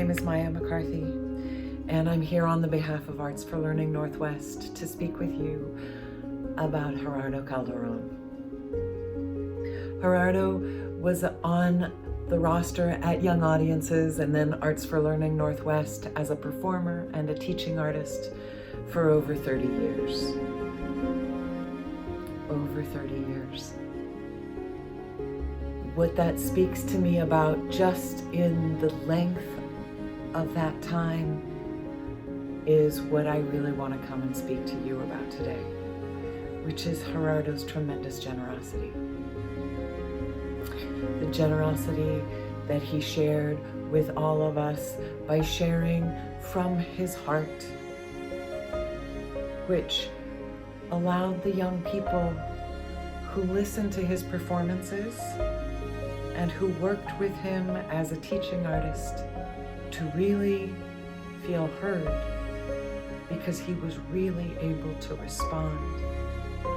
name is Maya McCarthy, and I'm here on the behalf of Arts for Learning Northwest to speak with you about Gerardo Calderon. Gerardo was on the roster at Young Audiences and then Arts for Learning Northwest as a performer and a teaching artist for over 30 years. Over 30 years. What that speaks to me about just in the length of that time is what I really want to come and speak to you about today, which is Gerardo's tremendous generosity. The generosity that he shared with all of us by sharing from his heart, which allowed the young people who listened to his performances and who worked with him as a teaching artist to really feel heard, because he was really able to respond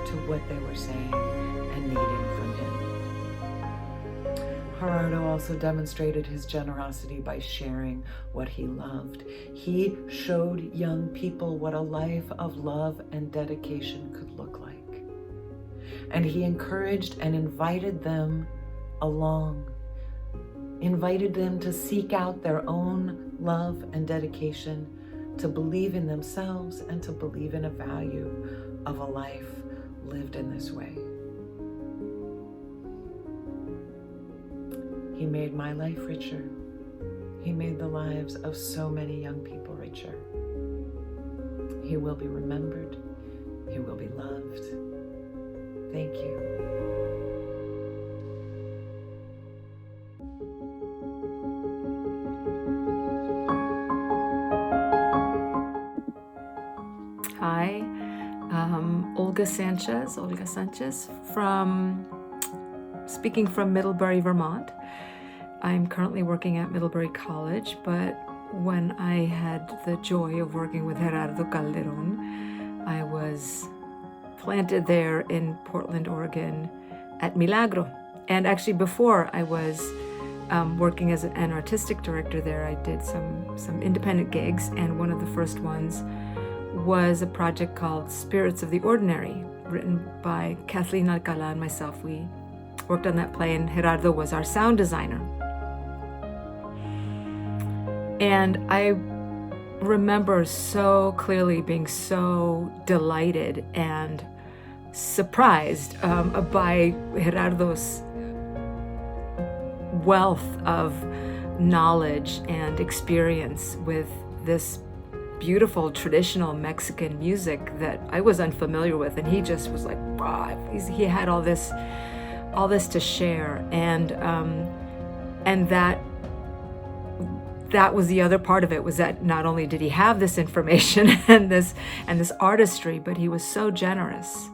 to what they were saying and needing from him. Gerardo also demonstrated his generosity by sharing what he loved. He showed young people what a life of love and dedication could look like. And he encouraged and invited them along, invited them to seek out their own love and dedication, to believe in themselves and to believe in a value of a life lived in this way. He made my life richer. He made the lives of so many young people richer. He will be remembered. He will be loved. Thank you. Hi, Olga Sanchez, speaking from Middlebury, Vermont. I'm currently working at Middlebury College, but when I had the joy of working with Gerardo Calderon, I was planted there in Portland, Oregon at Milagro. And actually before I was working as an artistic director there, I did some independent gigs, and one of the first ones was a project called Spirits of the Ordinary, written by Kathleen Alcala and myself. We worked on that play, and Gerardo was our sound designer. And I remember so clearly being so delighted and surprised by Gerardo's wealth of knowledge and experience with this beautiful traditional Mexican music that I was unfamiliar with, and he just was like, wow, he had all this to share, and that was the other part of it, was that not only did he have this information and this artistry, but he was so generous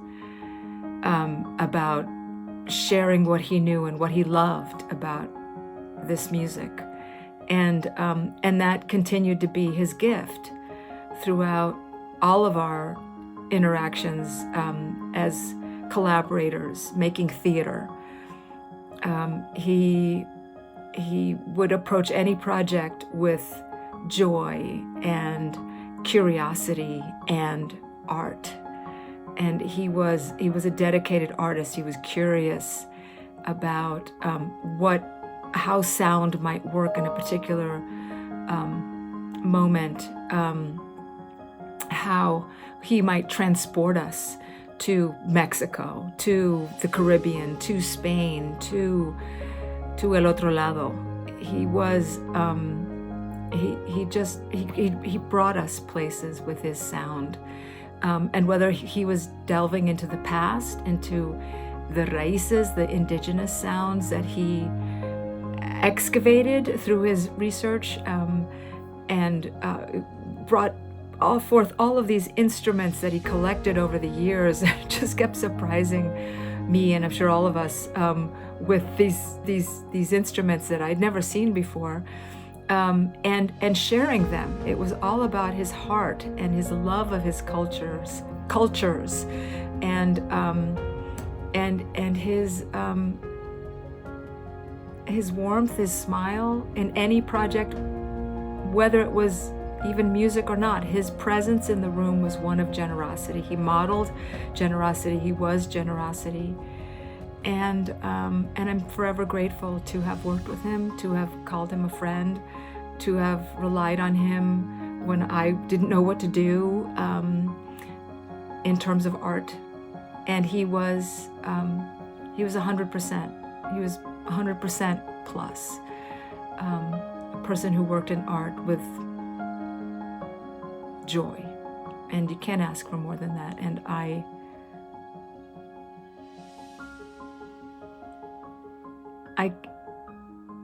about sharing what he knew and what he loved about this music, and that continued to be his gift throughout all of our interactions as collaborators making theater. He would approach any project with joy and curiosity and art, and he was a dedicated artist. He was curious about how sound might work in a particular moment, how he might transport us to Mexico, to the Caribbean, to Spain, to el otro lado. He was he brought us places with his sound, and whether he was delving into the past, into the raíces, the indigenous sounds that he excavated through his research, and brought forth all of these instruments that he collected over the years. Just kept surprising me, and I'm sure all of us, with these instruments that I'd never seen before, and sharing them. It was all about his heart and his love of his cultures, and his warmth, his smile in any project whether it was even music or not, his presence in the room was one of generosity. He modeled generosity. He was generosity. And I'm forever grateful to have worked with him, to have called him a friend, to have relied on him when I didn't know what to do in terms of art. And he was 100%. He was 100% plus. A person who worked in art with joy. And you can't ask for more than that. And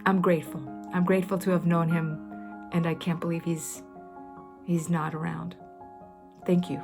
I'm grateful. I'm grateful to have known him, and I can't believe he's not around. Thank you.